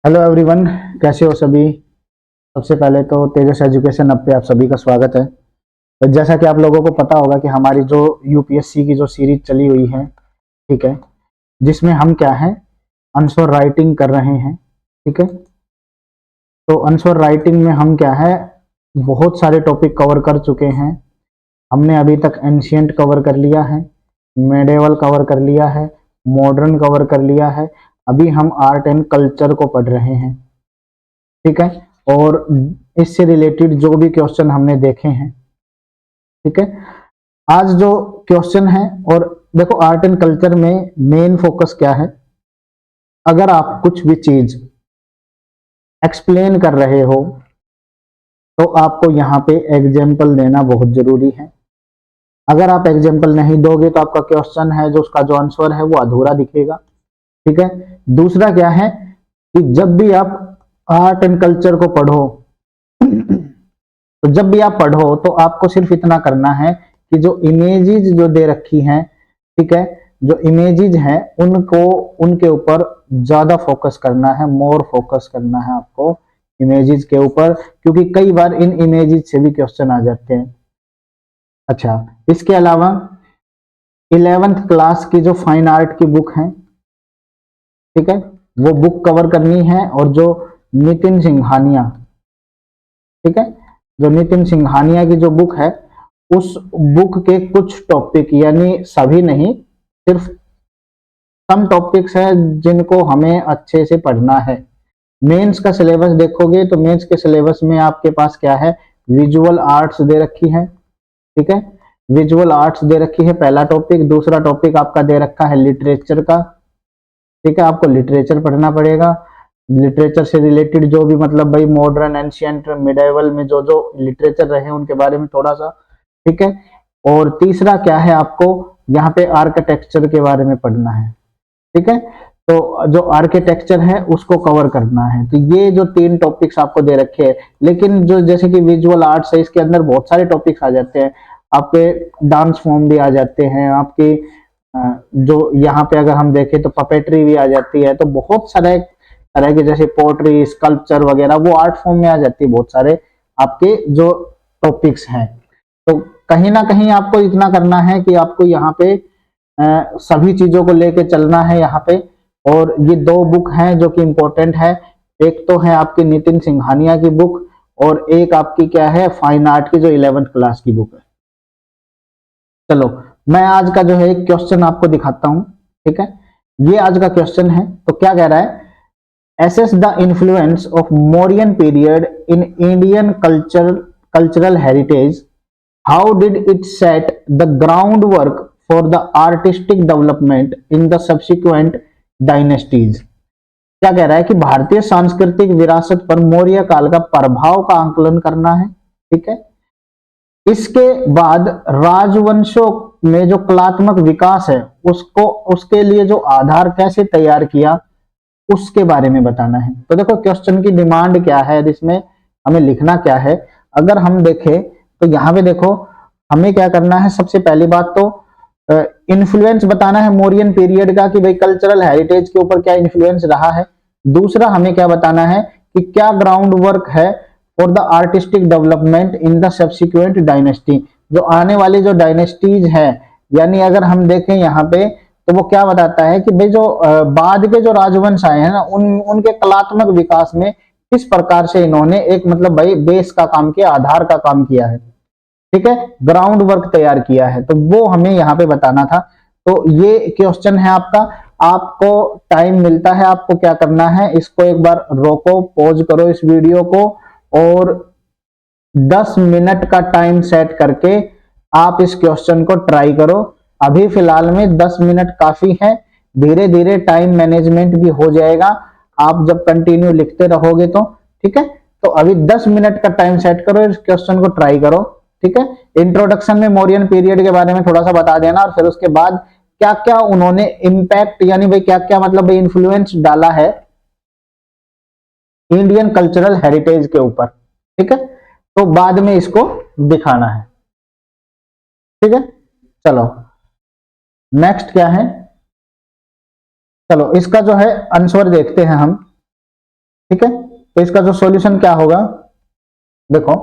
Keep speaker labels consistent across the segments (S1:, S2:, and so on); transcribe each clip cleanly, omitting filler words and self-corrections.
S1: Hello everyone, कैसे हो सभी। सबसे पहले तो तेजस एजुकेशन अब पे आप सभी का स्वागत है। तो जैसा कि आप लोगों को पता होगा कि हमारी जो यूपीएससी की जो सीरीज चली हुई है, ठीक है, जिसमें हम क्या है, आंसर राइटिंग कर रहे हैं। ठीक है, तो आंसर राइटिंग में हम क्या है, बहुत सारे टॉपिक कवर कर चुके हैं। हमने अभी तक एंशियंट कवर कर लिया है, मेडिवल कवर कर लिया है, मॉडर्न कवर कर लिया है। अभी हम आर्ट एंड कल्चर को पढ़ रहे हैं। ठीक है, और इससे रिलेटेड जो भी क्वेश्चन हमने देखे हैं, ठीक है, आज जो क्वेश्चन है, और देखो आर्ट एंड कल्चर में मेन फोकस क्या है। अगर आप कुछ भी चीज एक्सप्लेन कर रहे हो तो आपको यहाँ पे एग्जाम्पल देना बहुत जरूरी है। अगर आप एग्जाम्पल नहीं दोगे तो आपका क्वेश्चन है जो उसका जो आंसर है वो अधूरा दिखेगा। ठीक है, दूसरा क्या है कि जब भी आप आर्ट एंड कल्चर को पढ़ो तो जब भी आप पढ़ो तो आपको सिर्फ इतना करना है कि जो इमेजेस जो दे रखी हैं, ठीक है, जो इमेजेस हैं उनको, उनके ऊपर ज्यादा फोकस करना है, मोर फोकस करना है आपको इमेजेस के ऊपर, क्योंकि कई बार इन इमेजेस से भी क्वेश्चन आ जाते हैं। अच्छा, इसके अलावा 11th क्लास की जो फाइन आर्ट की बुक है, ठीक है, वो बुक कवर करनी है। और जो नितिन सिंघानिया, ठीक है, जो नितिन सिंघानिया की जो बुक है, उस बुक के कुछ टॉपिक, यानी सभी नहीं, सिर्फ सम टॉपिक्स हैं जिनको हमें अच्छे से पढ़ना है। मेंस का सिलेबस देखोगे तो मेंस के सिलेबस में आपके पास क्या है, विजुअल आर्ट्स दे रखी है। ठीक है, विजुअल आर्ट्स दे रखी है पहला टॉपिक। दूसरा टॉपिक आपका दे रखा है लिटरेचर का। ठीक है, आपको लिटरेचर पढ़ना पड़ेगा। लिटरेचर से रिलेटेड जो भी, मतलब भाई मॉडर्न, एंशियंट, मिडाइवल में जो जो लिटरेचर रहे उनके बारे में थोड़ा सा। ठीक है, और तीसरा क्या है, आपको यहाँ पे आर्किटेक्चर के बारे में पढ़ना है। ठीक है, तो जो आर्किटेक्चर है उसको कवर करना है। तो ये जो तीन टॉपिक्स आपको दे रखे हैं, लेकिन जो जैसे कि विजुअल आर्ट्स है, इसके अंदर बहुत सारे टॉपिक्स आ जाते हैं। आपके डांस फॉर्म भी आ जाते हैं, आपके जो यहाँ पे अगर हम देखें तो पपेट्री भी आ जाती है। तो बहुत सारे तरह के, जैसे पोट्री, स्कल्पचर वगैरह, वो आर्ट फॉर्म में आ जाती है। बहुत सारे आपके जो टॉपिक्स हैं, तो कहीं ना कहीं आपको इतना करना है कि आपको यहाँ पे सभी चीजों को लेके चलना है यहाँ पे। और ये दो बुक हैं जो कि इंपॉर्टेंट है। एक तो है आपकी नितिन सिंघानिया की बुक, और एक आपकी क्या है, फाइन आर्ट की जो 11th क्लास की बुक है। चलो, मैं आज का जो है एक क्वेश्चन आपको दिखाता हूं। ठीक है, ये आज का क्वेश्चन है। तो क्या कह रहा है, assess the influence of Mauryan period in Indian cultural heritage. How did it set the groundwork for the artistic development in the subsequent dynasties? क्या कह रहा है कि भारतीय सांस्कृतिक विरासत पर मौर्य काल का प्रभाव का आंकलन करना है। ठीक है, इसके बाद राजवंशों में जो कलात्मक विकास है उसको, उसके लिए जो आधार कैसे तैयार किया, उसके बारे में बताना है। तो देखो क्वेश्चन की डिमांड क्या है, इसमें हमें लिखना क्या है। अगर हम देखें तो यहाँ पे देखो, हमें क्या करना है, सबसे पहली बात तो इन्फ्लुएंस बताना है मौर्यन पीरियड का, कि भाई कल्चरल हेरिटेज के ऊपर क्या इन्फ्लुएंस रहा है। दूसरा हमें क्या बताना है कि क्या ग्राउंड वर्क है for the artistic development in the subsequent dynasty, जो आने वाली जो डायनेस्टीज है। यानी अगर हम देखें यहाँ पे तो वो क्या बताता है कि भाई जो बाद के जो राजवंश आए हैं ना, उनके कलात्मक विकास में किस प्रकार से इन्होंने एक, मतलब भाई बेस का काम किया, आधार का काम किया है। ठीक है, ग्राउंड वर्क तैयार किया है, तो वो हमें यहाँ पे बताना था। तो ये क्वेश्चन है आपका। आपको टाइम मिलता है, आपको क्या करना है, इसको एक बार रोको, पॉज करो इस वीडियो को, और 10 मिनट का टाइम सेट करके आप इस क्वेश्चन को ट्राई करो। अभी फिलहाल में 10 मिनट काफी है, धीरे धीरे टाइम मैनेजमेंट भी हो जाएगा आप जब कंटिन्यू लिखते रहोगे तो। ठीक है, तो अभी 10 मिनट का टाइम सेट करो, इस क्वेश्चन को ट्राई करो। ठीक है, इंट्रोडक्शन में मौर्यन पीरियड के बारे में थोड़ा सा बता देना, और फिर उसके बाद क्या क्या उन्होंने इम्पैक्ट, यानी भाई क्या क्या, मतलब भाई इन्फ्लुएंस डाला है इंडियन कल्चरल हेरिटेज के ऊपर। ठीक है, तो बाद में इसको दिखाना है। ठीक है, चलो नेक्स्ट क्या है, चलो इसका जो है आंसर देखते हैं हम। ठीक है, तो इसका जो सॉल्यूशन क्या होगा, देखो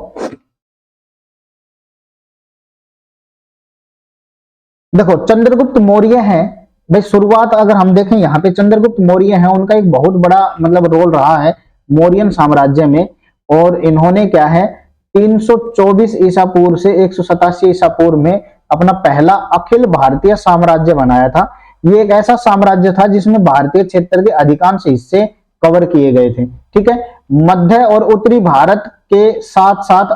S1: देखो चंद्रगुप्त मौर्य है भाई, शुरुआत अगर हम देखें यहाँ पे चंद्रगुप्त मौर्य है, उनका एक बहुत बड़ा मतलब रोल रहा है मौर्यन साम्राज्य में। और इन्होंने क्या है 324 ईसा पूर्व से 187 ईसा पूर्व में अपना पहला अखिल भारतीय साम्राज्य बनाया था। ये एक ऐसा साम्राज्य था जिसमें भारतीय क्षेत्र के अधिकांश हिस्से कवर किए गए थे। ठीक है, मध्य और उत्तरी भारत के साथ साथ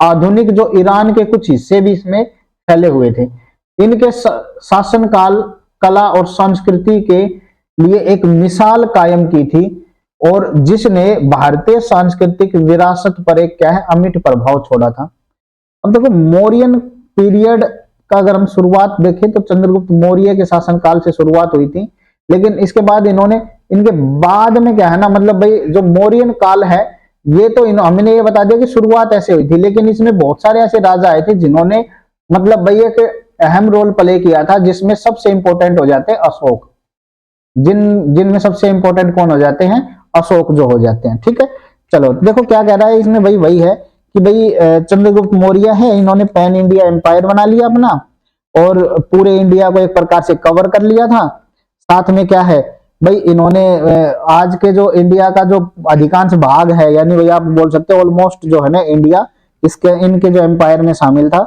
S1: आधुनिक जो ईरान के कुछ हिस्से भी इसमें फैले हुए थे। इनके शासनकाल कला और संस्कृति के लिए एक मिसाल कायम की थी और जिसने भारतीय सांस्कृतिक विरासत पर एक क्या है अमिट प्रभाव छोड़ा था। अब देखो मौर्यन पीरियड का अगर हम शुरुआत देखें तो चंद्रगुप्त मौर्य के शासनकाल से शुरुआत हुई थी, लेकिन इसके बाद इन्होंने इनके बाद में क्या है ना मतलब भाई जो मौर्यन काल है ये तो हमने ये बता दिया कि शुरुआत ऐसे हुई थी, लेकिन इसमें बहुत सारे ऐसे राजा आए थे जिन्होंने मतलब भाई एक अहम रोल प्ले किया था, जिसमें सबसे इंपॉर्टेंट हो जाते हैं अशोक। जिनमें सबसे इंपॉर्टेंट कौन हो जाते हैं, अशोक जो हो जाते हैं। ठीक है, चलो देखो क्या कह रहा है इसमें भाई, वही है कि भाई चंद्रगुप्त मौर्य है, इन्होंने पैन इंडिया एम्पायर बना लिया अपना और पूरे इंडिया को एक प्रकार से कवर कर लिया था। साथ में क्या है भाई इन्होंने आज के जो इंडिया का जो अधिकांश भाग है, यानी भाई आप बोल सकते हो ऑलमोस्ट जो है ना इंडिया इसके इनके जो एम्पायर में शामिल था।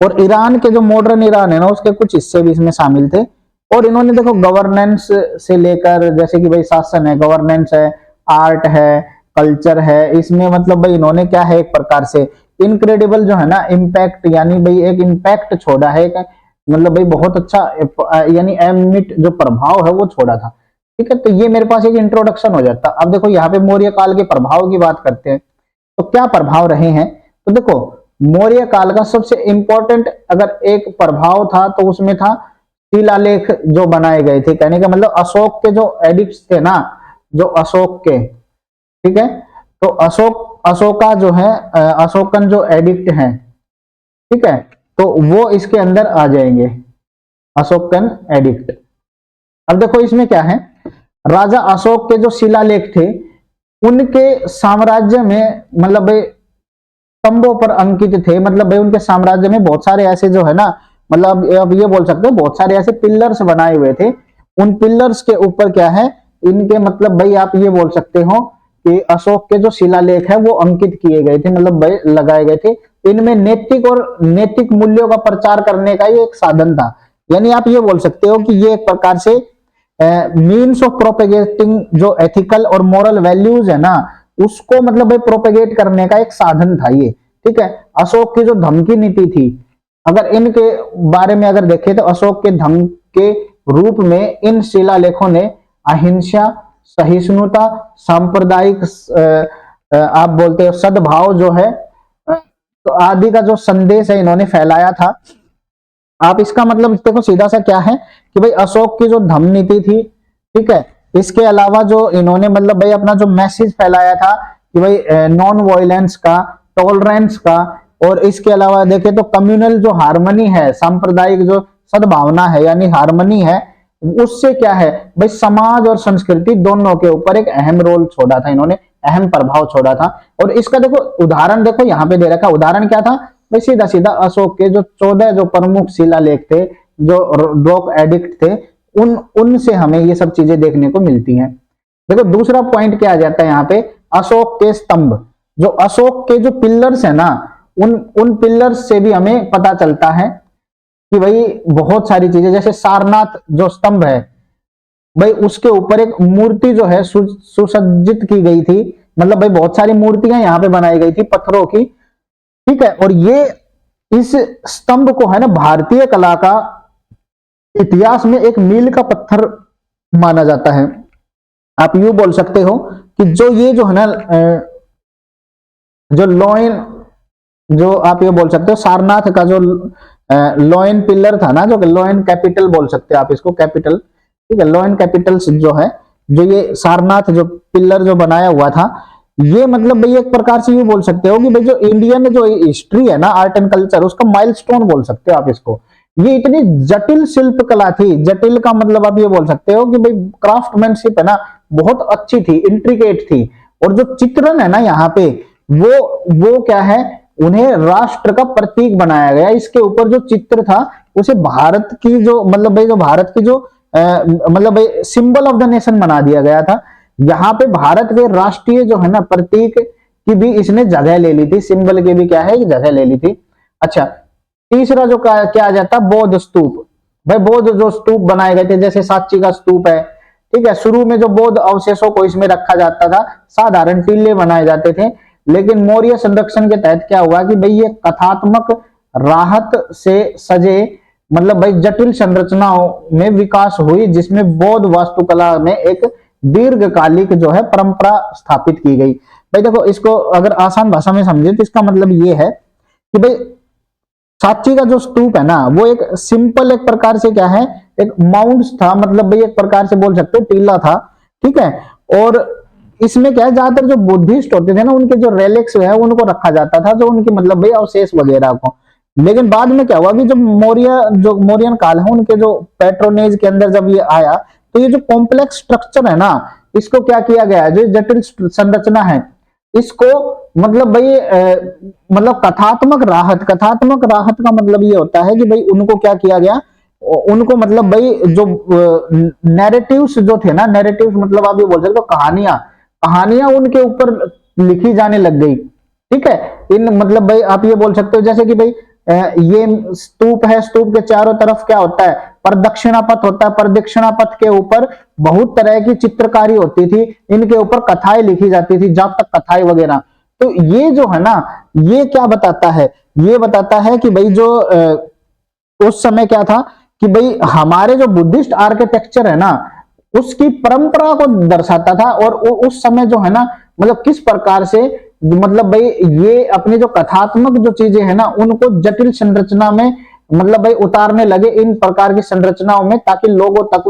S1: और ईरान के जो मॉडर्न ईरान है ना उसके कुछ हिस्से भी इसमें शामिल थे। और इन्होंने देखो गवर्नेंस से लेकर जैसे कि भाई शासन है, गवर्नेंस है, आर्ट है, कल्चर है, इसमें मतलब भाई इन्होंने क्या है एक प्रकार से इनक्रेडिबल जो है ना इम्पैक्ट, यानी भाई एक इम्पैक्ट छोड़ा है, मतलब भाई बहुत अच्छा यानी एमिट जो प्रभाव है वो छोड़ा था। ठीक है, तो ये मेरे पास एक इंट्रोडक्शन हो जाता। अब देखो यहाँ पे मौर्य काल के प्रभाव की बात करते हैं, तो क्या प्रभाव रहे हैं। तो देखो मौर्य काल का सबसे इंपॉर्टेंट अगर एक प्रभाव था तो उसमें था शिलालेख जो बनाए गए थे। कहने का मतलब अशोक के जो एडिक्ट्स थे ना, जो अशोक के, ठीक है, तो अशोका जो है अशोकन जो एडिक्ट हैं, ठीक है, तो वो इसके अंदर आ जाएंगे, अशोकन एडिक्ट। अब देखो इसमें क्या है, राजा अशोक के जो शिलालेख थे उनके साम्राज्य में मतलब भाई स्तंभों पर अंकित थे। मतलब भाई उनके साम्राज्य में बहुत सारे ऐसे जो है ना मतलब अब ये बोल सकते हो बहुत सारे ऐसे पिलर्स बनाए हुए थे। उन पिलर्स के ऊपर क्या है इनके मतलब भाई आप ये बोल सकते हो कि अशोक के जो शिलालेख है वो अंकित किए गए थे, मतलब भाई लगाए गए थे। इनमें नैतिक मूल्यों का प्रचार करने का ये एक साधन था। यानी आप ये बोल सकते हो कि ये एक प्रकार से मीन्स ऑफ प्रोपेगेटिंग जो एथिकल और मॉरल वैल्यूज है ना उसको मतलब भाई प्रोपेगेट करने का एक साधन था ये। ठीक है, अशोक की जो धमकी नीति थी, अगर इनके बारे में अगर देखें तो अशोक के धम्म के रूप में इन शिलालेखों ने अहिंसा, सहिष्णुता, सांप्रदायिक आप बोलते हो सद्भाव जो है तो आदि का जो संदेश है इन्होंने फैलाया था। आप इसका मतलब देखो सीधा सा क्या है कि भाई अशोक की जो धम्म नीति थी, ठीक है, इसके अलावा जो इन्होंने मतलब भाई अपना जो मैसेज फैलाया था कि भाई नॉन वायलेंस का, टॉलरेंस का, और इसके अलावा देखें तो कम्युनल जो हार्मनी है, सांप्रदायिक जो सद्भावना है यानी हार्मनी है, उससे क्या है भाई समाज और संस्कृति दोनों के ऊपर एक अहम रोल छोड़ा था, इन्होंने अहम प्रभाव छोड़ा था। और इसका देखो उदाहरण देखो यहाँ पे दे रखा, उदाहरण क्या था भाई सीधा सीधा अशोक के जो 14 जो प्रमुख शिलालेख थे, जो रॉक एडिक्ट थे, उनसे हमें ये सब चीजें देखने को मिलती हैं। देखो दूसरा पॉइंट क्या आ जाता है यहाँ पे, अशोक के स्तंभ, जो अशोक के जो पिलर्स है ना उन पिलर्स से भी हमें पता चलता है कि भाई बहुत सारी चीजें, जैसे सारनाथ जो स्तंभ है भाई उसके ऊपर एक मूर्ति जो है सुसज्जित की गई थी। मतलब भाई बहुत सारी मूर्तियां यहाँ पे बनाई गई थी पत्थरों की। ठीक है, और ये इस स्तंभ को है ना भारतीय कला का इतिहास में एक मील का पत्थर माना जाता है। आप यूं बोल सकते हो कि जो ये जो है ना जो लॉइन, जो आप ये बोल सकते हो सारनाथ का जो लॉइन पिलर था ना, जो लॉइन कैपिटल बोल सकते हो आप इसको, कैपिटल, ठीक है, लॉइन कैपिटल जो है, जो ये सारनाथ जो पिलर जो बनाया हुआ था, ये मतलब भाई एक प्रकार से ये बोल सकते हो कि भाई जो इंडियन जो हिस्ट्री है ना आर्ट एंड कल्चर उसका माइलस्टोन बोल सकते हो आप इसको। ये इतनी जटिल शिल्प कला थी, जटिल का मतलब आप ये बोल सकते हो कि भाई क्राफ्टमैनशिप है ना बहुत अच्छी थी, इंट्रिकेट थी। और जो चित्रण है ना यहाँ पे, वो क्या है, उन्हें राष्ट्र का प्रतीक बनाया गया। इसके ऊपर जो चित्र था उसे भारत की जो मतलब भाई जो भारत की जो मतलब भाई सिंबल ऑफ द नेशन बना दिया गया था। यहाँ पे भारत के राष्ट्रीय जो है ना प्रतीक की भी इसने जगह ले ली थी, सिंबल की भी क्या है जगह ले ली थी। अच्छा, तीसरा जो क्या आ जाता, बौद्ध स्तूप। भाई बौद्ध जो स्तूप बनाए गए थे, जैसे सांची का स्तूप है, ठीक है, शुरू में जो बौद्ध अवशेषों को इसमें रखा जाता था, साधारण टीले बनाए जाते थे। लेकिन मौर्य संरक्षण के तहत क्या हुआ कि भाई ये कथात्मक राहत से सजे मतलब भाई जटिल संरचनाओं में विकास हुई, जिसमें बौद्ध वास्तुकला में एक दीर्घकालिक जो है परंपरा स्थापित की गई। भाई देखो, इसको अगर आसान भाषा में समझे तो इसका मतलब ये है कि भाई सांची का जो स्तूप है ना, वो एक सिंपल एक प्रकार से क्या है, एक माउंट था, मतलब भाई एक प्रकार से बोल सकते हो टीला था, ठीक है। और इसमें क्या है, ज्यादातर जो बुद्धिस्ट होते थे ना, उनके जो रेलिक्स है उनको रखा जाता था, जो उनके मतलब भाई अवशेष वगैरह को। लेकिन बाद में क्या हुआ कि जब मौर्यन काल है, उनके जो पैट्रोनेज के अंदर जब ये आया, तो ये जो कॉम्प्लेक्स स्ट्रक्चर है ना, इसको क्या किया गया, जो जटिल संरचना है, इसको मतलब भाई मतलब कथात्मक राहत का मतलब ये होता है कि भाई उनको क्या किया गया, उनको मतलब भाई जो नैरेटिव्स जो थे ना, नैरेटिव्स मतलब आप ये बोल सकते हो कहानियां उनके ऊपर लिखी जाने लग गई, ठीक है। इन मतलब भाई आप ये बोल सकते हो जैसे कि भाई ये स्तूप है, स्तूप के चारों तरफ क्या होता है, प्रदक्षिणा पथ होता है, प्रदक्षिणा पथ के ऊपर बहुत तरह की चित्रकारी होती थी, इनके ऊपर कथाएं लिखी जाती थी, जातक कथाएं वगैरह। तो ये जो है ना, ये क्या बताता है, ये बताता है कि भाई जो उस समय क्या था कि भाई हमारे जो बुद्धिस्ट आर्किटेक्चर है ना, उसकी परंपरा को दर्शाता था। और उस समय जो है ना, मतलब किस प्रकार से मतलब भाई ये अपने जो कथात्मक जो चीजें है ना, उनको जटिल संरचना में मतलब भाई उतारने लगे, इन प्रकार की संरचनाओं में, ताकि लोगों तक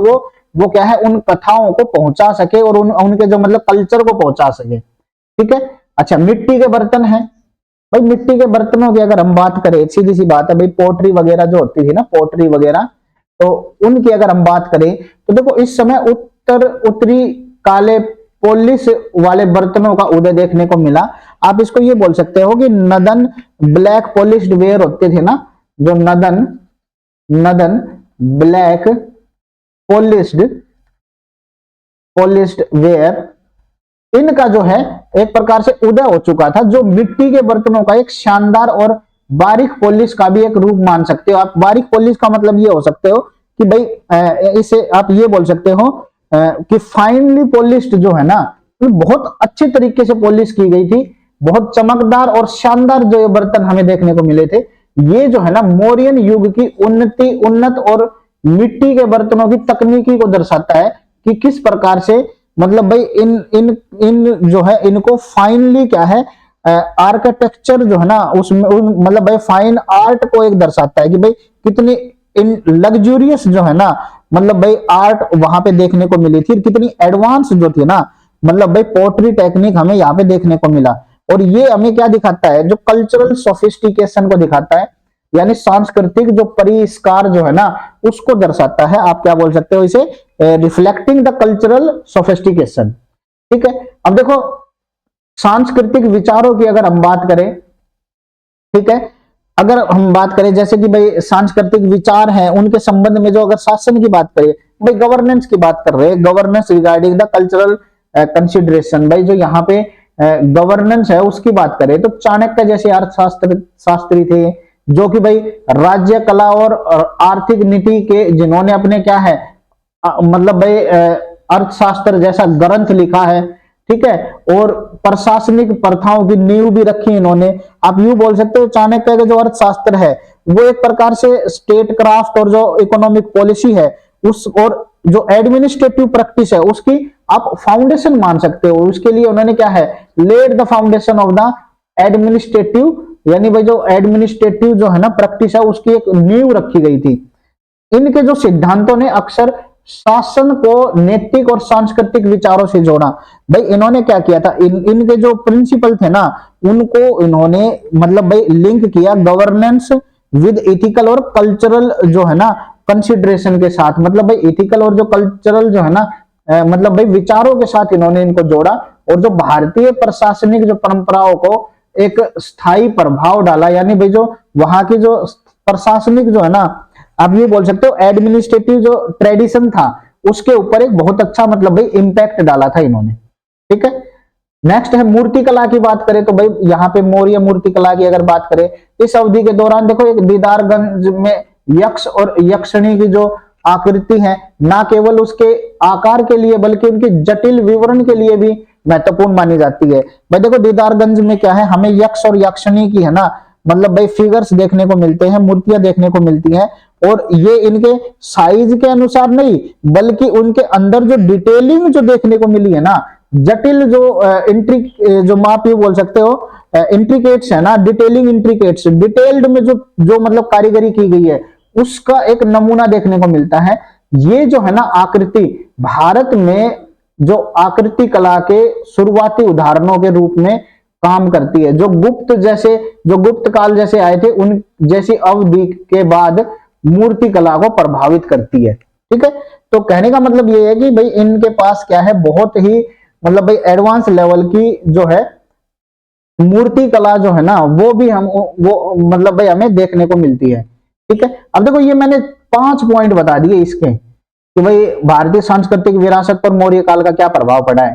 S1: वो क्या है, उन कथाओं को पहुंचा सके और उनके जो मतलब कल्चर को पहुंचा सके, ठीक है। अच्छा, मिट्टी के बर्तन है। भाई मिट्टी के बर्तनों की अगर हम बात करें, सीधी सी बात है भाई, पोट्री वगैरह जो होती थी ना, पोट्री वगैरह, तो उनकी अगर हम बात करें तो देखो, इस समय उत्तरी काले पॉलिश वाले बर्तनों का उदय देखने को मिला। आप इसको ये बोल सकते हो कि नदन ब्लैक पॉलिश्ड वेयर होते थे ना, जो नदन ब्लैक पॉलिश्ड वेयर, इनका जो है एक प्रकार से उदय हो चुका था, जो मिट्टी के बर्तनों का एक शानदार और बारीक पॉलिश का भी एक रूप मान सकते हो आप। बारीक पॉलिश का मतलब ये हो सकते हो कि भाई इसे आप ये बोल सकते हो कि फाइनली पॉलिश्ड जो है ना, तो बहुत अच्छे तरीके से पॉलिश की गई थी, बहुत चमकदार और शानदार जो ये बर्तन हमें देखने को मिले थे। ये जो है ना, मौर्यन युग की उन्नत और मिट्टी के बर्तनों की तकनीकी को दर्शाता है कि किस प्रकार से मतलब भाई इन जो है, इनको फाइनली क्या है, आर्किटेक्चर जो है ना, उसमें मतलब भाई फाइन आर्ट को एक दर्शाता है कि भाई कितनी इन लग्जूरियस जो है ना, मतलब भाई आर्ट वहां पे देखने को मिली थी, कितनी एडवांस जो थी ना, मतलब भाई पोट्री टेक्निक हमें यहाँ पे देखने को मिला। और ये हमें क्या दिखाता है, जो कल्चरल सोफिस्टिकेशन को दिखाता है, यानी सांस्कृतिक जो परिष्कार जो है ना, उसको दर्शाता है। आप क्या बोल सकते हो इसे, रिफ्लेक्टिंग द कल्चरल सोफिस्टिकेशन, ठीक है। अब देखो, सांस्कृतिक विचारों की अगर हम बात करें, ठीक है, अगर हम बात करें जैसे कि भाई सांस्कृतिक विचार हैं, उनके संबंध में जो अगर शासन की बात करें, भाई गवर्नेंस की बात कर रहे हैं, governance regarding the cultural consideration, भाई जो यहाँ पे गवर्नेंस है उसकी बात करें तो चाणक्य जैसे शास्त्री थे, जो कि भाई राज्य कला और आर्थिक नीति के जिन्होंने अपने क्या है मतलब भाई अर्थशास्त्र जैसा ग्रंथ लिखा है, ठीक है, और प्रशासनिक प्रथाओं की नींव भी रखी इन्होंने। आप यूं बोल सकते हो चाणक्य का जो अर्थशास्त्र है वो एक प्रकार से स्टेट क्राफ्ट और जो इकोनॉमिक पॉलिसी है उस और जो एडमिनिस्ट्रेटिव प्रैक्टिस है उसकी आप फाउंडेशन मान सकते हो। उसके लिए उन्होंने क्या है, laid the foundation of the administrative, यानी भाई जो एडमिनिस्ट्रेटिव जो है ना प्रैक्टिस है उसकी एक नींव रखी गई थी। इनके जो सिद्धांतों ने अक्सर शासन को नैतिक और सांस्कृतिक विचारों से जोड़ा। भाई इन्होंने क्या किया था, इनके जो प्रिंसिपल थे ना उनको इन्होंने मतलब भाई लिंक किया गवर्नेंस विद एथिकल और कल्चरल जो है ना कंसिडरेशन के साथ। मतलब भाई एथिकल और जो कल्चरल जो है ना मतलब भाई विचारों के साथ इन्होंने इनको जोड़ा और जो भारतीय प्रशासनिक जो परंपराओं को एक स्थायी प्रभाव डाला, यानी भाई जो वहां की जो प्रशासनिक जो है ना, आप ये बोल सकते हो एडमिनिस्ट्रेटिव जो ट्रेडिशन था उसके ऊपर एक बहुत अच्छा मतलब भाई इंपैक्ट डाला था इन्होंने। ठीक है, नेक्स्ट है मूर्ति कला की बात करें तो भाई यहाँ पे मौर्य मूर्ति कला की अगर बात करें, इस अवधि के दौरान देखो एक दीदारगंज में यक्ष और यक्षिणी की जो आकृति है, ना केवल उसके आकार के लिए बल्कि उनके जटिल विवरण के लिए भी महत्वपूर्ण मानी जाती है। भाई देखो दीदारगंज में क्या है, हमें यक्ष और यक्षिणी की है ना मतलब भाई फिगर्स देखने को मिलते हैं, मूर्तियां देखने को मिलती हैं, और ये इनके साइज के अनुसार नहीं बल्कि उनके अंदर जो डिटेलिंग जो देखने को मिली है ना, जटिल जो जो माप ये बोल सकते हो इंट्रिकेट्स है ना, डिटेलिंग इंट्रिकेट्स, डिटेल्ड में जो मतलब कारीगरी की गई है उसका एक नमूना देखने को मिलता है। ये जो है ना आकृति भारत में जो आकृति कला के शुरुआती उदाहरणों के रूप में काम करती है, जो गुप्त काल जैसे आए थे उन जैसी अवधि के बाद मूर्ति कला को प्रभावित करती है। ठीक है, तो कहने का मतलब ये है कि भाई इनके पास क्या है, बहुत ही मतलब भाई एडवांस लेवल की जो है मूर्ति कला जो है ना वो भी वो मतलब भाई हमें देखने को मिलती है। ठीक है, अब देखो ये मैंने 5 पॉइंट बता दिए इसके कि भाई भारतीय सांस्कृतिक विरासत पर मौर्य काल का क्या प्रभाव पड़ा है।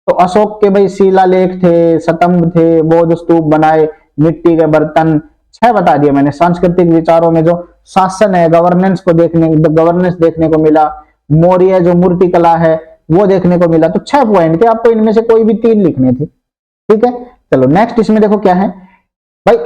S1: तो अशोक के भाई शिलालेख थे, स्तंभ थे, बौद्ध स्तूप बनाए, मिट्टी के बर्तन, 6 बता दिए मैंने। सांस्कृतिक विचारों में जो शासन है, गवर्नेंस देखने को मिला, मौर्य जो मूर्ति कला है वो देखने को मिला। तो 6 पॉइंट थे, आपको इनमें से कोई भी 3 लिखने थे। ठीक है, चलो नेक्स्ट इसमें देखो क्या है भाई,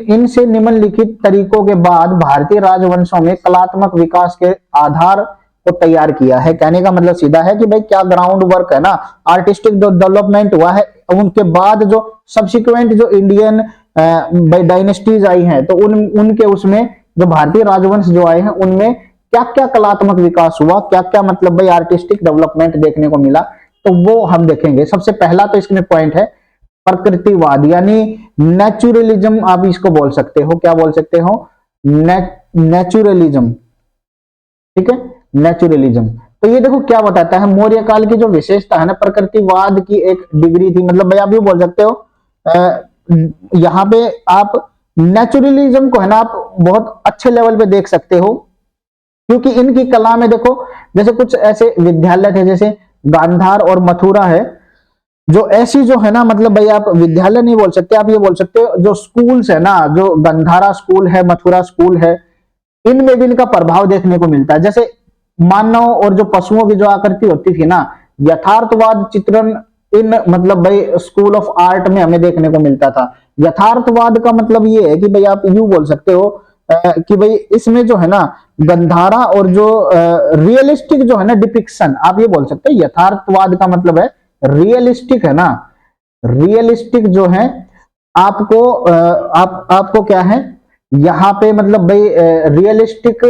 S1: इनसे निम्नलिखित तरीकों के बाद भारतीय राजवंशों में कलात्मक विकास के आधार को तैयार किया है। कहने का मतलब सीधा है कि भाई क्या ग्राउंड वर्क है ना, आर्टिस्टिक जो डेवलपमेंट हुआ है, उनके बाद जो सब्सिक्वेंट जो इंडियन भाई डायनेस्टीज आई हैं तो उनके उसमें जो भारतीय राजवंश जो आए हैं उनमें क्या क्या कलात्मक विकास हुआ, क्या क्या मतलब भाई आर्टिस्टिक डेवलपमेंट देखने को मिला, तो वो हम देखेंगे। सबसे पहला तो इसमें पॉइंट है प्रकृतिवाद, यानी नेचुरलिज्म आप इसको बोल सकते हो। क्या बोल सकते हो? नेचुरलिज्म। ठीक है, नेचुरलिज्म। तो ये देखो क्या बताता है, मौर्य काल की जो विशेषता है ना प्रकृतिवाद की एक डिग्री थी, मतलब भाई आप ये बोल सकते हो यहाँ पे आप नेचुरलिज्म को है ना आप बहुत अच्छे लेवल पे देख सकते हो, क्योंकि इनकी कला में देखो जैसे कुछ ऐसे विद्यालय थे जैसे गांधार और मथुरा है, जो ऐसी जो है ना मतलब भाई आप विद्यालय नहीं बोल सकते, आप ये बोल सकते हो जो स्कूल्स है ना, जो गंधारा स्कूल है, मथुरा स्कूल है, इनमें भी इनका प्रभाव देखने को मिलता है। जैसे मानव और जो पशुओं की जो आकृति होती थी ना, यथार्थवाद चित्रण इन मतलब भाई स्कूल ऑफ आर्ट में हमें देखने को मिलता था। यथार्थवाद का मतलब ये है कि भाई आप यूं बोल सकते हो कि भाई इसमें जो है ना गंधारा और जो रियलिस्टिक जो है ना डिपिक्शन, आप ये बोल सकते हो यथार्थवाद का मतलब है रियलिस्टिक है ना, रियलिस्टिक जो है आपको आपको क्या है यहाँ पे मतलब भाई रियलिस्टिक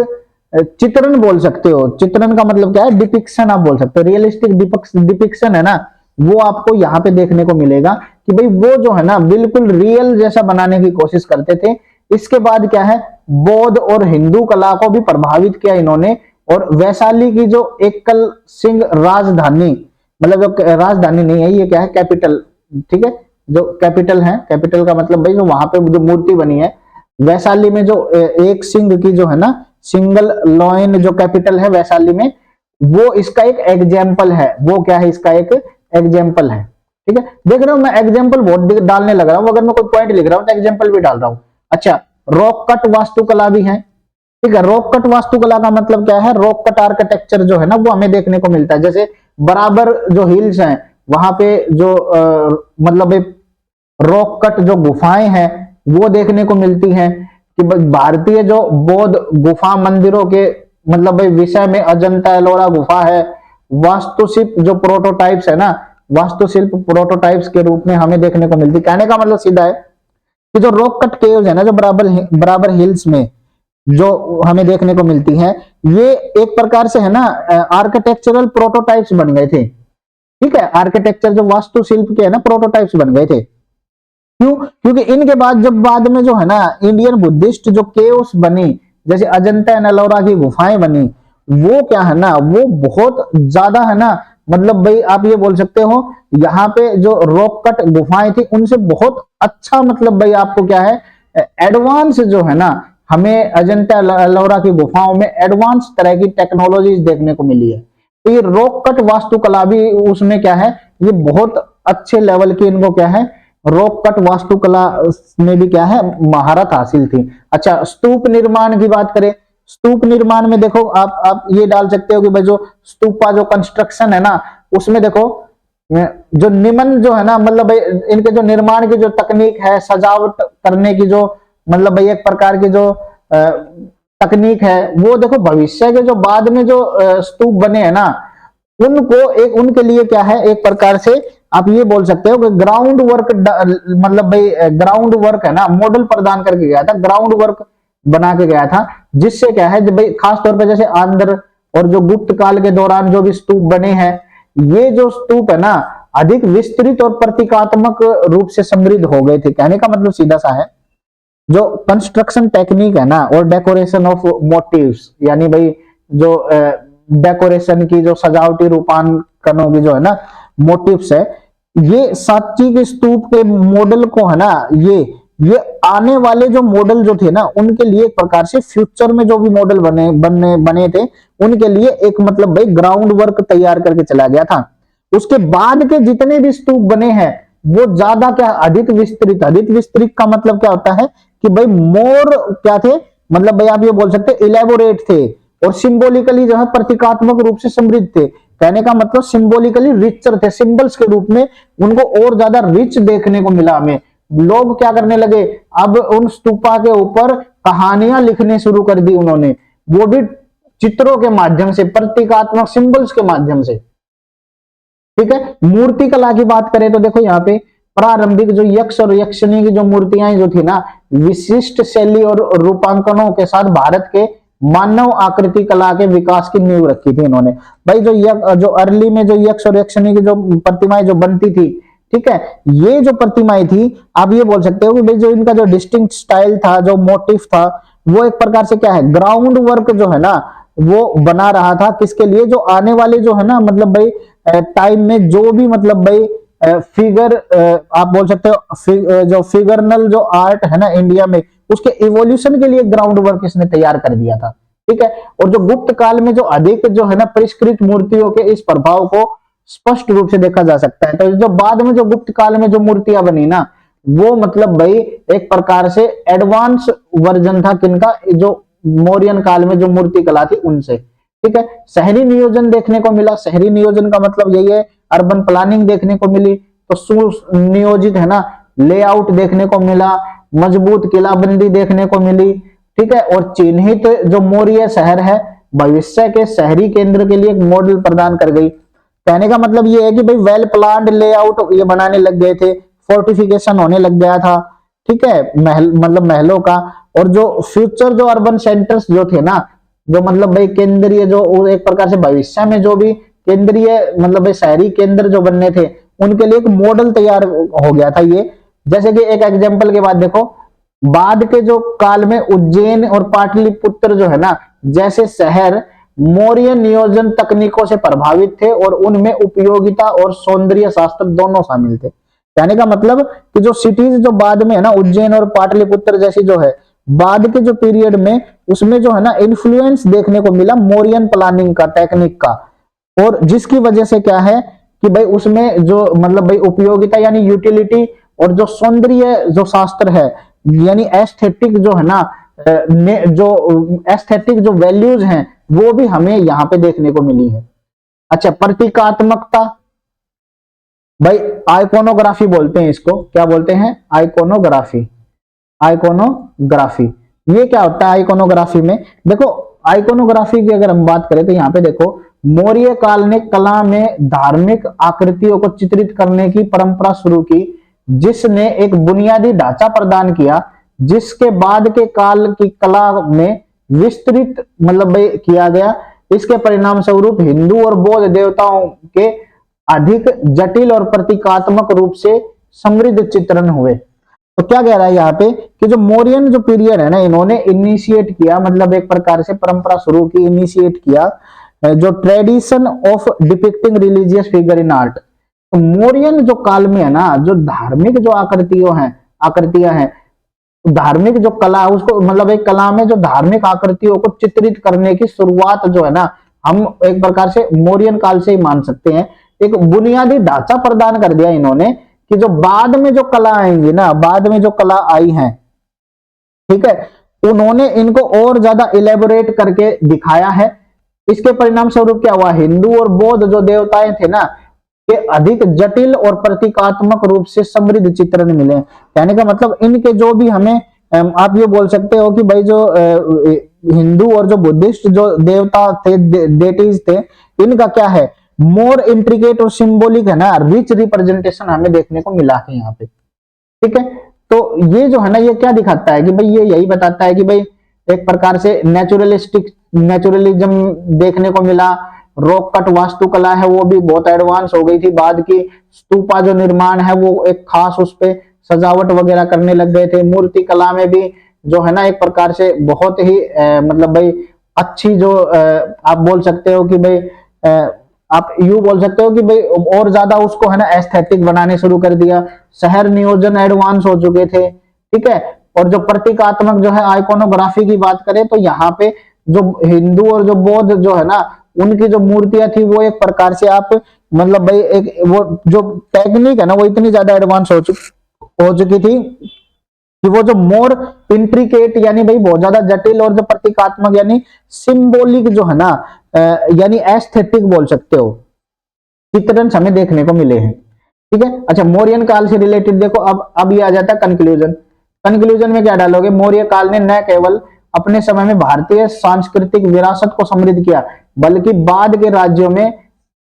S1: चित्रण बोल सकते हो। चित्रण का मतलब क्या है? डिपिक्शन आप बोल सकते हो। रियलिस्टिक डिपिक्शन है ना वो आपको यहाँ पे देखने को मिलेगा कि भाई वो जो है ना बिल्कुल रियल जैसा बनाने की कोशिश करते थे। इसके बाद क्या है, बौद्ध और हिंदू कला को भी प्रभावित किया इन्होंने, और वैशाली की जो एकल सिंह राजधानी, मतलब जो राजधानी नहीं है ये क्या है, कैपिटल। ठीक है, जो कैपिटल है, कैपिटल का मतलब भाई जो वहां पे जो मूर्ति बनी है वैशाली में, जो एक सिंह की जो है ना सिंगल लॉइन जो कैपिटल है वैशाली में, वो इसका एक एग्जाम्पल है। वो क्या है? इसका एक एग्जाम्पल है। ठीक है, देख रहे हो मैं एग्जाम्पल बहुत डालने लग रहा हूं, अगर मैं कोई पॉइंट लिख रहा हूं तो एग्जाम्पल भी डाल रहा हूं। अच्छा, रॉक कट वास्तुकला भी है। ठीक है, रॉक कट वास्तुकला का मतलब क्या है? रॉक कट आर्किटेक्चर जो है ना वो हमें देखने को मिलता है। जैसे बराबर जो हिल्स हैं वहां पे जो मतलब रॉक कट जो गुफाएं हैं वो देखने को मिलती हैं कि भारतीय जो बौद्ध गुफा मंदिरों के मतलब भाई विषय में अजंता एलोरा गुफा है, वास्तुशिल्प जो प्रोटोटाइप्स है ना, वास्तुशिल्प प्रोटोटाइप्स के रूप में हमें देखने को मिलती। कहने का मतलब सीधा है कि जो रॉक कट केव्स है ना, जो बराबर हिल्स में जो हमें देखने को मिलती है, ये एक प्रकार से है ना आर्किटेक्चरल प्रोटोटाइप्स बन गए थे। ठीक है, आर्किटेक्चर जो वास्तुशिल्प के है ना प्रोटोटाइप्स बन गए थे। क्यों? क्योंकि इनके बाद जब बाद में जो है ना इंडियन बुद्धिस्ट जो केव्स बनी, जैसे अजंता एंड एलोरा की गुफाएं बनी, वो क्या है ना, वो बहुत ज्यादा है ना, मतलब भाई आप ये बोल सकते हो यहाँ पे जो रॉक कट गुफाएं थी उनसे बहुत अच्छा, मतलब भाई आपको क्या है, एडवांस जो है ना, हमें अजंता एलोरा की गुफाओं में एडवांस तरह की टेक्नोलॉजीज देखने को मिली है। तो ये रॉक कट वास्तुकला भी उसमें क्या है, ये बहुत अच्छे लेवल की इनको क्या है, रॉक कट वास्तुकला में भी क्या है, महारत हासिल थी। अच्छा, स्तूप निर्माण की बात करें, स्तूप निर्माण में देखो आप ये डाल सकते हो कि भाई जो स्तूपा जो कंस्ट्रक्शन है ना, उसमें देखो जो निमन जो है ना, मतलब भाई इनके जो निर्माण की जो तकनीक है, सजावट करने की जो, मतलब भाई एक प्रकार की जो तकनीक है, वो देखो भविष्य के जो बाद में जो स्तूप बने हैं ना, उनको एक उनके लिए क्या है, एक प्रकार से आप ये बोल सकते हो कि ग्राउंड वर्क, मतलब भाई ग्राउंड वर्क है ना, मॉडल प्रदान करके गया था, ग्राउंड वर्क बना के गया था, जिससे क्या है, भाई खास तौर पे जैसे आंध्र और जो गुप्त काल के दौरान जो भी स्तूप बने हैं, ये जो स्तूप है ना, अधिक विस्तृत और प्रतीकात्मक रूप से समृद्ध हो गए थे। कहने का मतलब सीधा सा है, जो कंस्ट्रक्शन टेक्निक है ना और डेकोरेशन ऑफ मोटिव्स, यानी भाई जो डेकोरेशन की जो सजावटी रूपांकनों की जो है ना मोटिव्स है, ये साची के स्तूप के मॉडल को है ना, ये आने वाले जो मॉडल जो थे ना, उनके लिए एक प्रकार से फ्यूचर में जो भी मॉडल बने थे, उनके लिए एक मतलब भाई ग्राउंड वर्क तैयार करके चला गया था। उसके बाद के जितने भी स्तूप बने हैं वो ज्यादा क्या, अधिक विस्तृत, अधिक विस्तृत का मतलब क्या होता है कि भाई मोर क्या थे, मतलब भाई आप ये बोल सकते हैं इलेबोरेट थे, और सिंबॉलिकली जो है प्रतीकात्मक रूप से समृद्ध थे। कहने का मतलब सिंबॉलिकली रिचर थे, सिंबल्स के रूप में उनको और ज्यादा रिच देखने को मिला हमें। लोग क्या करने लगे, अब उन स्तूपा के ऊपर कहानियां लिखने शुरू कर दी उन्होंने, वो भी चित्रों के माध्यम से, प्रतीकात्मक सिंबल्स के माध्यम से। ठीक है, मूर्ति कला की बात करें तो देखो यहाँ पे प्रारंभिक जो यक्ष और यक्षिणी की जो मूर्तियां जो थी ना, विशिष्ट शैली और रूपांकनों के साथ भारत के मानव आकृति कला के विकास की नींव रखी थी इन्होंने। भाई जो अर्ली में जो यक्ष और यक्षिणी की जो प्रतिमाएं जो बनती थी, ठीक है, ये जो प्रतिमाएं थी, आप ये बोल सकते हो कि भाई जो इनका जो डिस्टिंक्ट स्टाइल था, जो मोटिव था, वो एक प्रकार से क्या है, ग्राउंड वर्क जो है ना, वो बना रहा था किसके लिए, जो आने वाले जो है ना, मतलब भाई टाइम में जो भी मतलब भाई फिगर आप बोल सकते हो जो फिगरनल जो आर्ट है ना इंडिया में, उसके इवोल्यूशन के लिए ग्राउंड वर्क इसने तैयार कर दिया था। ठीक है, और जो गुप्त काल में जो अधिक जो है ना परिष्कृत मूर्तियों के इस प्रभाव को स्पष्ट रूप से देखा जा सकता है। तो जो बाद में जो गुप्त काल में जो मूर्तियां बनी ना, वो मतलब भाई एक प्रकार से एडवांस वर्जन था किनका, जो मौर्यन काल में जो मूर्ति कला थी उनसे। ठीक है, शहरी नियोजन देखने को मिला, शहरी नियोजन का मतलब यही है, अर्बन प्लानिंग देखने को मिली, तो सुनियोजित है ना लेआउट देखने को मिला, मजबूत किलाबंदी देखने को मिली। ठीक है, और चिन्हित जो मौर्य शहर है भविष्य के शहरी केंद्र के लिए एक मॉडल प्रदान कर गई। कहने का मतलब ये है कि भाई वेल प्लान्ड लेआउट ये बनाने लग गए थे, फोर्टिफिकेशन होने लग गया था। ठीक है, महल मतलब महलों का, और जो फ्यूचर जो अर्बन सेंटर्स जो थे ना, जो मतलब भाई केंद्रीय जो एक प्रकार से भविष्य में जो भी केंद्रीय मतलब भाई शहरी केंद्र जो बनने थे, उनके लिए एक मॉडल तैयार हो गया था ये। जैसे कि एक एग्जांपल के बाद देखो, बाद के जो काल में उज्जैन और पाटलिपुत्र जो है ना जैसे शहर मौर्य नियोजन तकनीकों से प्रभावित थे, और उनमें उपयोगिता और सौंदर्य शास्त्र दोनों शामिल थे। कहने का मतलब कि जो सिटीज जो बाद में है ना उज्जैन और पाटलिपुत्र जैसी जो है बाद के जो पीरियड में, उसमें जो है ना इन्फ्लुएंस देखने को मिला मौर्यन प्लानिंग का, टेक्निक का, और जिसकी वजह से क्या है कि भाई उसमें जो मतलब भाई उपयोगिता यानी यूटिलिटी, और जो सौंदर्य जो शास्त्र है यानी एस्थेटिक जो है ना, जो एस्थेटिक जो वैल्यूज हैं वो भी हमें यहाँ पे देखने को मिली है। अच्छा, प्रतीकात्मकता, भाई आइकोनोग्राफी बोलते हैं इसको, क्या बोलते हैं, आइकोनोग्राफी। आइकोनोग्राफी ये क्या होता है आइकोनोग्राफी में, देखो आइकोनोग्राफी की अगर हम बात करें तो यहाँ पे देखो, मौर्य काल ने कला में धार्मिक आकृतियों को चित्रित करने की परंपरा शुरू की, जिसने एक बुनियादी ढांचा प्रदान किया, जिसके बाद के काल की कला में विस्तृत मतलब किया गया। इसके परिणाम स्वरूप हिंदू और बौद्ध देवताओं के अधिक जटिल और प्रतीकात्मक रूप से समृद्ध चित्रण हुए। तो क्या कह रहा है यहाँ पे कि जो मौर्यन जो पीरियड है ना, इन्होंने इनिशिएट किया, मतलब एक प्रकार से परंपरा शुरू की, इनिशिएट किया जो tradition of depicting religious figure in art. तो मौर्यन जो काल में है ना, जो धार्मिक जो आकृतियां हैं, धार्मिक जो कला है उसको, मतलब एक कला में जो धार्मिक आकृतियों को चित्रित करने की शुरुआत जो है ना, हम एक प्रकार से मौर्यन काल से ही मान सकते हैं। एक बुनियादी ढांचा प्रदान कर दिया इन्होंने कि जो बाद में जो कला आएंगी ना, बाद में जो कला आई है, ठीक है, उन्होंने इनको और ज्यादा इलेबोरेट करके दिखाया है। इसके परिणाम स्वरूप क्या हुआ, हिंदू और बौद्ध जो देवताएं थे ना, के अधिक जटिल और प्रतीकात्मक रूप से समृद्ध चित्रण मिले। कहने का मतलब इनके जो भी हमें, आप ये बोल सकते हो कि भाई जो हिंदू और जो बुद्धिस्ट जो देवता थे, डेटीज थे, इनका क्या है, मोर इंट्रिकेट और सिंबॉलिक है ना, रिच रिप्रेजेंटेशन हमें देखने को मिला है यहाँ पे। ठीक है, तो ये जो है ना, ये क्या दिखाता है कि भाई ये यही बताता है कि भाई एक प्रकार से नेचुरलिज्म देखने को मिला। रॉक कट वास्तुकला है वो भी बहुत एडवांस हो गई थी बाद की। स्तूपा जो निर्माण है वो एक खास उस पे सजावट वगैरह करने लग गए थे। मूर्ति कला में भी जो है ना एक प्रकार से बहुत ही मतलब भाई अच्छी जो आप बोल सकते हो कि भाई आप यूं बोल सकते हो कि भाई और ज्यादा उसको है ना एस्थेटिक बनाने शुरू कर दिया। शहर नियोजन एडवांस हो चुके थे, ठीक है। और जो प्रतीकात्मक जो है आइकोनोग्राफी की बात करें तो यहाँ पे जो हिंदू और जो बौद्ध जो है ना, उनकी जो मूर्तियां थी वो एक प्रकार से आप मतलब भाई एक वो जो टेक्निक है ना वो इतनी ज्यादा एडवांस हो चुकी थी कि वो जो मोर इंट्रिकेट यानी भाई बहुत ज्यादा जटिल और जो प्रतीकात्मक यानी सिंबॉलिक जो है ना यानी एस्थेटिक बोल सकते हो चित्रण हमें देखने को मिले हैं। ठीक है, अच्छा मौर्यन काल से रिलेटेड देखो अब ये आ जाता है कंक्लूजन। कंक्लूजन में क्या डालोगे, मौर्य काल ने न केवल अपने समय में भारतीय सांस्कृतिक विरासत को समृद्ध किया बल्कि बाद के राज्यों में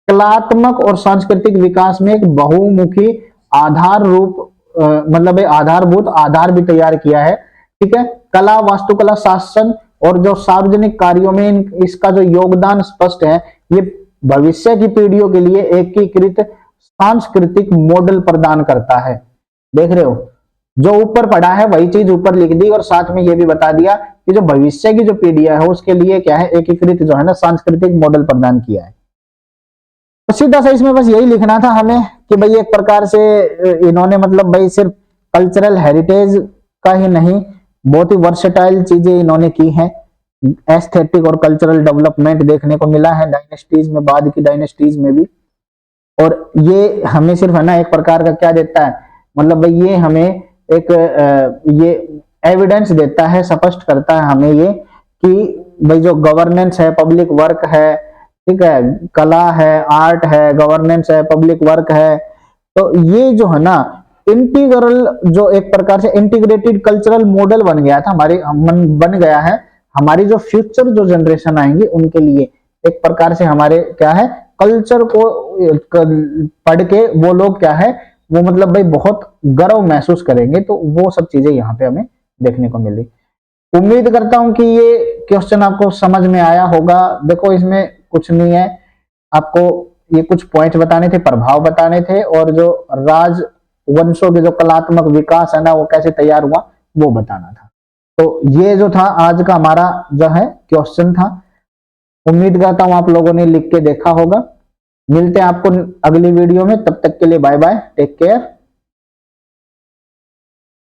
S1: कलात्मक और सांस्कृतिक विकास में एक बहुमुखी आधार रूप मतलब आधारभूत आधार भी तैयार किया है। ठीक है, कला वास्तुकला शासन और जो सार्वजनिक कार्यों में इसका जो योगदान स्पष्ट है। ये भविष्य की पीढ़ियों के लिए एकीकृत सांस्कृतिक मॉडल प्रदान करता है। देख रहे हो, जो ऊपर पढ़ा है वही चीज ऊपर लिख दी और साथ में ये भी बता दिया कि जो भविष्य की जो पीढ़ियां है उसके लिए क्या है, एकीकृत जो है ना सांस्कृतिक मॉडल प्रदान किया है। तो सीधा सा इसमें बस यही लिखना था हमें कि भाई एक प्रकार से इन्होंने मतलब भाई सिर्फ कल्चरल हेरिटेज का ही नहीं, बहुत ही वर्सेटाइल चीजें इन्होंने की हैं। एस्थेटिक और कल्चरल डेवलपमेंट देखने को मिला है डायनेस्टीज में, बाद की डायनेस्टीज में भी। और ये हमें सिर्फ है ना एक प्रकार का क्या देता है, मतलब भाई ये हमें एक ये एविडेंस देता है, स्पष्ट करता है हमें ये कि भाई जो गवर्नेंस है, पब्लिक वर्क है, ठीक है, कला है, आर्ट है, गवर्नेंस है, पब्लिक वर्क है, तो ये जो है ना इंटीग्रल जो एक प्रकार से इंटीग्रेटेड कल्चरल मॉडल बन गया था बन गया है हमारी जो फ्यूचर जो जनरेशन आएंगे उनके लिए। एक प्रकार से हमारे क्या है, कल्चर को पढ़ के वो लोग क्या है वो मतलब भाई बहुत गर्व महसूस करेंगे। तो वो सब चीजें यहाँ पे हमें देखने को मिली। उम्मीद करता हूं कि ये क्वेश्चन आपको समझ में आया होगा। देखो इसमें कुछ नहीं है, आपको ये कुछ पॉइंट बताने थे, प्रभाव बताने थे और जो राजवंशों के जो कलात्मक विकास है ना वो कैसे तैयार हुआ वो बताना था। तो ये जो था आज का हमारा जो है क्वेश्चन था। उम्मीद करता हूं आप लोगों ने लिख के देखा होगा। मिलते हैं आपको अगली वीडियो में, तब तक के लिए बाय बाय, टेक केयर।